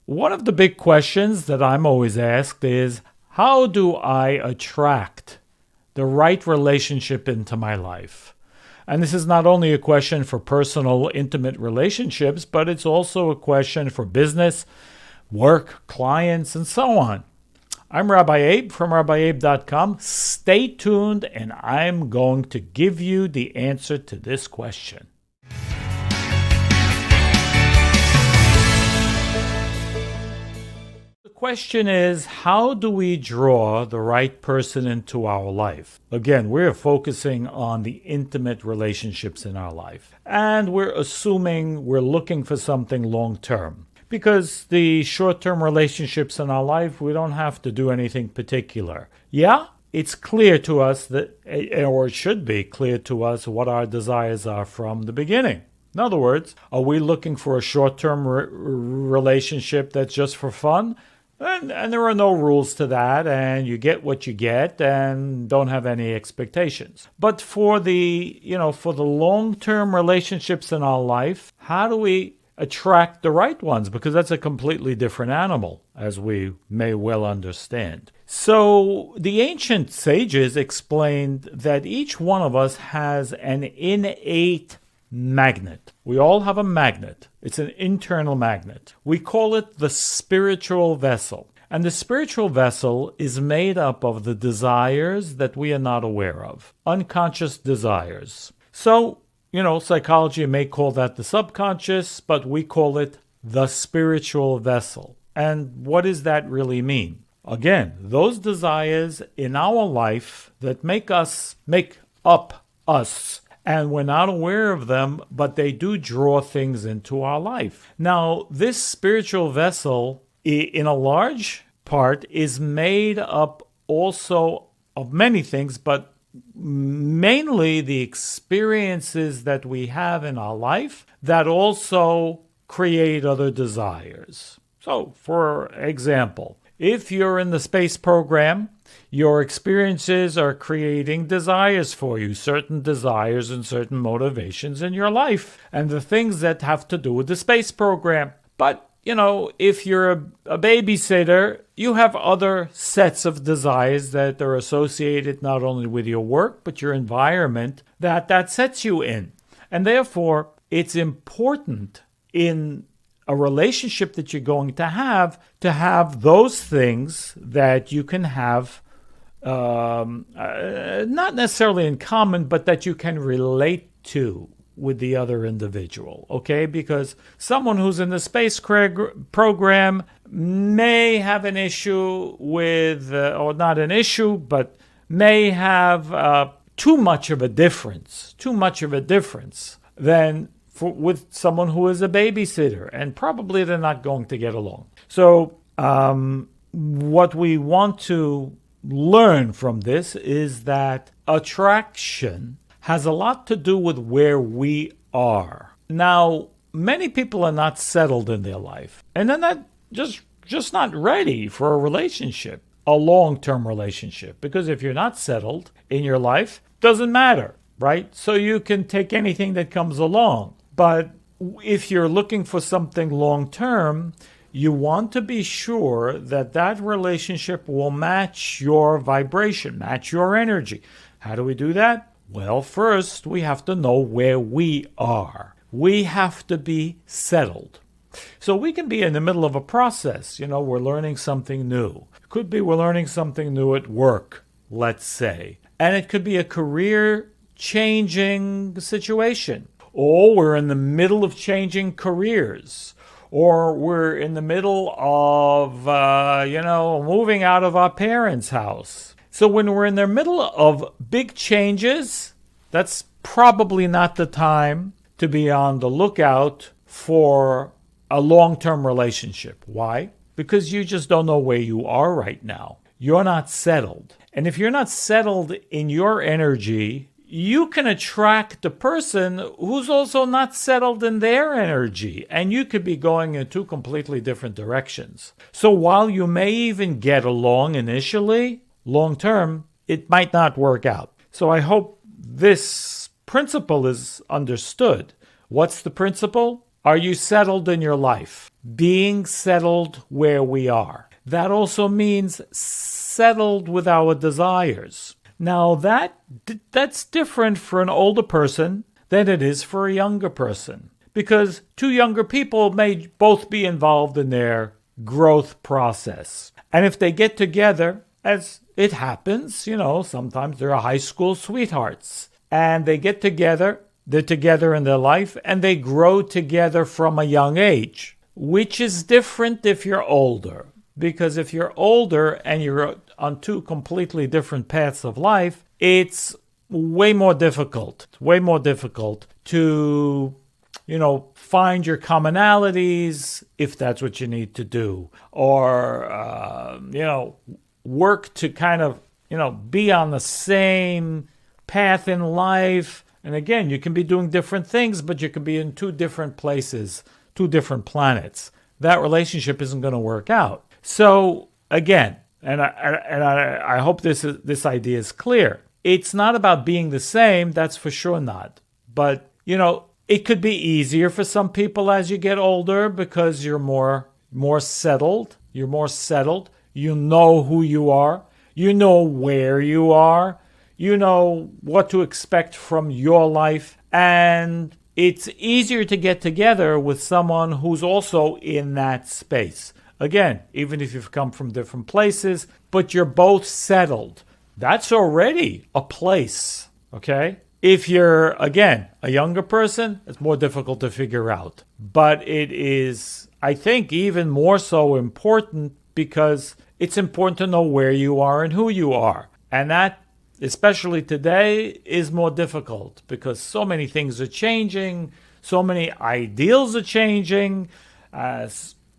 One of the big questions that I'm always asked is, how do I attract the right relationship into my life? And this is not only a question for personal, intimate relationships, but it's also a question for business, work, clients, and so on. I'm Rabbi Abe from RabbiAbe.com. Stay tuned, and I'm going to give you the answer to this question. The question is, how do we draw the right person into our life? Again, we're focusing on the intimate relationships in our life. And we're assuming we're looking for something long-term. Because the short-term relationships in our life, we don't have to do anything particular. Yeah, it's clear to us that, or it should be clear to us, what our desires are from the beginning. In other words, are we looking for a short-term relationship that's just for fun? And there are no rules to that, and you get what you get and don't have any expectations. But for the long-term relationships in our life, how do we attract the right ones? Because that's a completely different animal, as we may well understand. So the ancient sages explained that each one of us has an innate magnet. We all have a magnet. It's an internal magnet. We call it the spiritual vessel. And the spiritual vessel is made up of the desires that we are not aware of, unconscious desires. So, psychology may call that the subconscious, but we call it the spiritual vessel. And what does that really mean? Again, those desires in our life that make up us. And we're not aware of them, but they do draw things into our life. Now, this spiritual vessel, in a large part, is made up also of many things, but mainly the experiences that we have in our life that also create other desires. So, for example, if you're in the space program, your experiences are creating desires for you, certain desires and certain motivations in your life, and the things that have to do with the space program. But, if you're a babysitter, you have other sets of desires that are associated not only with your work, but your environment that sets you in. And therefore, it's important in a relationship that you're going to have those things that you can have not necessarily in common, but that you can relate to with the other individual, okay? Because someone who's in the space program may have an issue with, or not an issue, but may have too much of a difference than with someone who is a babysitter, and probably they're not going to get along. So what we want to learn from this is that attraction has a lot to do with where we are. Now, many people are not settled in their life, and they're not just not ready for a relationship, a long-term relationship, because if you're not settled in your life, doesn't matter, right? So you can take anything that comes along. But if you're looking for something long-term, you want to be sure that that relationship will match your vibration, match your energy. How do we do that? Well, first, we have to know where we are. We have to be settled. So we can be in the middle of a process. We're learning something new. It could be we're learning something new at work, let's say. And it could be a career-changing situation. Or we're in the middle of changing careers. Or we're in the middle of, moving out of our parents' house. So when we're in the middle of big changes, that's probably not the time to be on the lookout for a long-term relationship. Why? Because you just don't know where you are right now. You're not settled. And if you're not settled in your energy, you can attract the person who's also not settled in their energy, and you could be going in two completely different directions. So while you may even get along initially, long term, it might not work out. So I hope this principle is understood. What's the principle? Are you settled in your life? being settled where we are. That also means settled with our desires. Now that's different for an older person than it is for a younger person, because two younger people may both be involved in their growth process. And if they get together, as it happens, sometimes they're high school sweethearts, and they get together, they're together in their life, and they grow together from a young age, which is different if you're older. Because if you're older and you're on two completely different paths of life, it's way more difficult. It's way more difficult to, find your commonalities, if that's what you need to do, or, work to kind of, be on the same path in life. And again, you can be doing different things, but you can be in two different places, two different planets. That relationship isn't going to work out. So again, and I hope this idea is clear. It's not about being the same, that's for sure not. But, it could be easier for some people as you get older because you're more settled. You're more settled. You know who you are. You know where you are. You know what to expect from your life. And it's easier to get together with someone who's also in that space. Again, even if you've come from different places, but you're both settled. That's already a place, okay? If you're, again, a younger person, it's more difficult to figure out. But it is, I think, even more so important because it's important to know where you are and who you are. And that, especially today, is more difficult because so many things are changing, so many ideals are changing,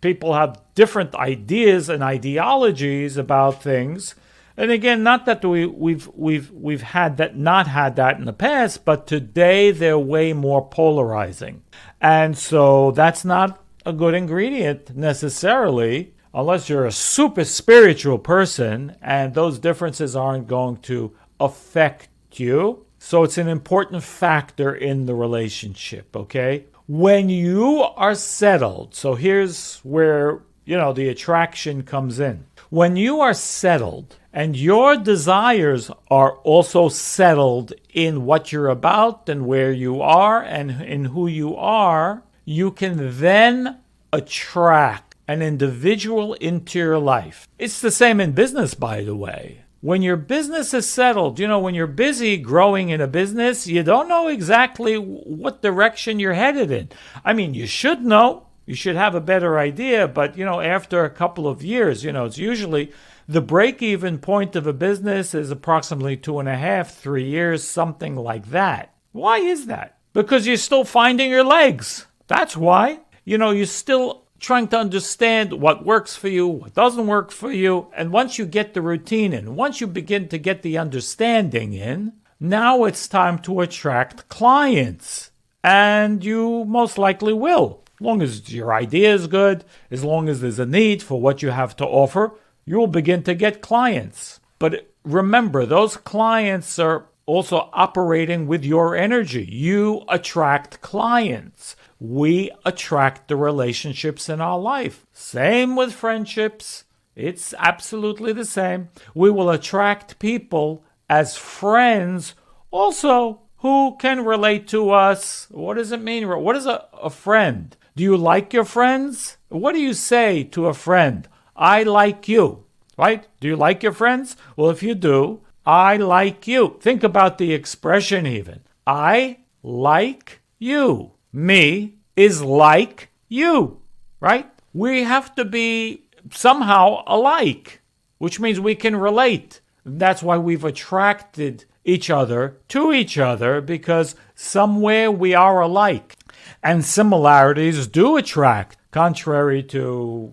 people have different ideas and ideologies about things. And again, not that we've had that, not had that in the past, but today they're way more polarizing. And so that's not a good ingredient necessarily, unless you're a super spiritual person and those differences aren't going to affect you. So it's an important factor in the relationship, okay? When you are settled, so here's where, the attraction comes in. When you are settled and your desires are also settled in what you're about and where you are and in who you are, you can then attract an individual into your life. It's the same in business, by the way. When your business is settled, when you're busy growing in a business, you don't know exactly what direction you're headed in. I mean, you should know. You should have a better idea, but, after a couple of years, it's usually the break-even point of a business is approximately 2.5, 3 years, something like that. Why is that? Because you're still finding your legs. That's why. You're still trying to understand what works for you, what doesn't work for you. And once you get the routine in, once you begin to get the understanding in, now it's time to attract clients. And you most likely will. As long as your idea is good, as long as there's a need for what you have to offer, you'll begin to get clients. But remember, those clients are also operating with your energy. You attract clients. We attract the relationships in our life. Same with friendships. It's absolutely the same. We will attract people as friends also who can relate to us. What does it mean? What is a friend? Do you like your friends? What do you say to a friend? I like you, right? Do you like your friends? Well, if you do, I like you. Think about the expression even. I like you. Me is like you, right? We have to be somehow alike, which means we can relate. That's why we've attracted each other to each other, because somewhere we are alike. And similarities do attract, contrary to,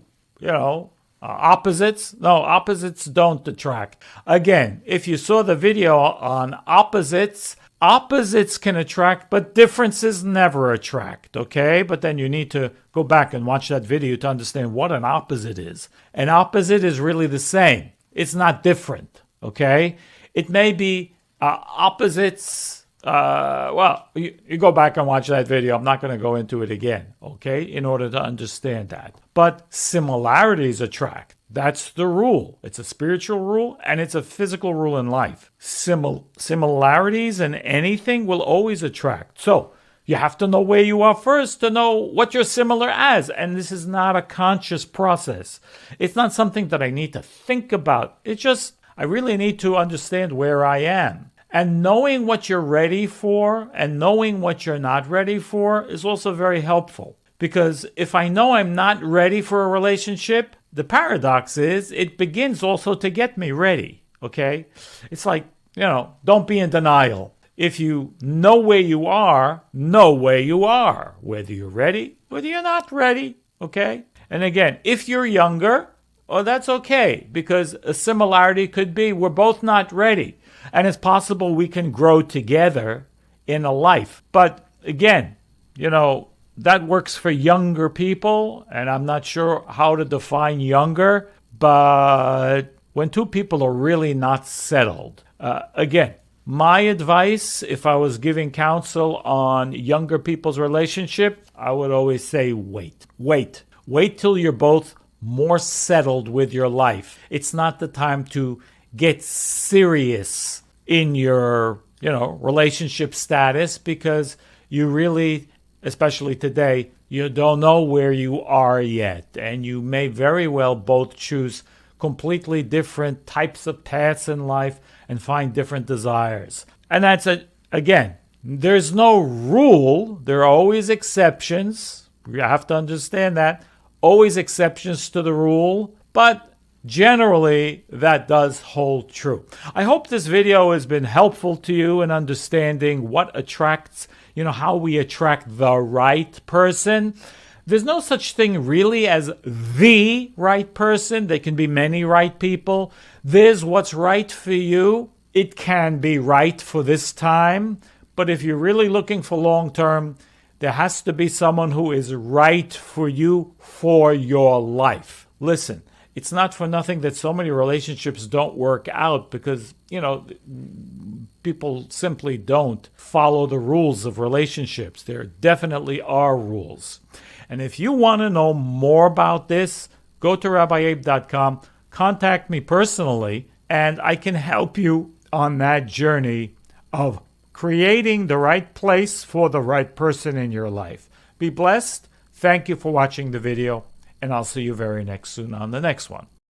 opposites. No, opposites don't attract. Again, if you saw the video on opposites, opposites can attract, but differences never attract, okay? But then you need to go back and watch that video to understand what an opposite is. An opposite is really the same. It's not different, okay? It may be opposites well, you go back and watch that video. I'm not going to go into it again, okay, in order to understand that. But similarities attract. That's the rule. It's a spiritual rule and it's a physical rule in life. Similarities in anything will always attract. So you have to know where you are first to know what you're similar as. And this is not a conscious process. It's not something that I need to think about. It's just, I really need to understand where I am. And knowing what you're ready for and knowing what you're not ready for is also very helpful. Because if I know I'm not ready for a relationship, the paradox is it begins also to get me ready, okay? It's like, don't be in denial. If you know where you are, know where you are. Whether you're ready, whether you're not ready, okay? And again, if you're younger, that's okay. Because a similarity could be we're both not ready. And it's possible we can grow together in a life. But again, that works for younger people, and I'm not sure how to define younger, but when two people are really not settled, again, my advice, if I was giving counsel on younger people's relationship, I would always say wait. Wait till you're both more settled with your life. It's not the time to get serious in your, relationship status, because you really, especially today, you don't know where you are yet. And you may very well both choose completely different types of paths in life and find different desires. And that's again, there's no rule. There are always exceptions. You have to understand that. Always exceptions to the rule. But generally, that does hold true. I hope this video has been helpful to you in understanding what attracts, how we attract the right person. There's no such thing really as the right person. There can be many right people. There's what's right for you. It can be right for this time. But if you're really looking for long term, there has to be someone who is right for you for your life. Listen, it's not for nothing that so many relationships don't work out because, people simply don't follow the rules of relationships. There definitely are rules. And if you want to know more about this, go to rabbieabe.com, contact me personally, and I can help you on that journey of creating the right place for the right person in your life. Be blessed. Thank you for watching the video, and I'll see you very soon on the next one.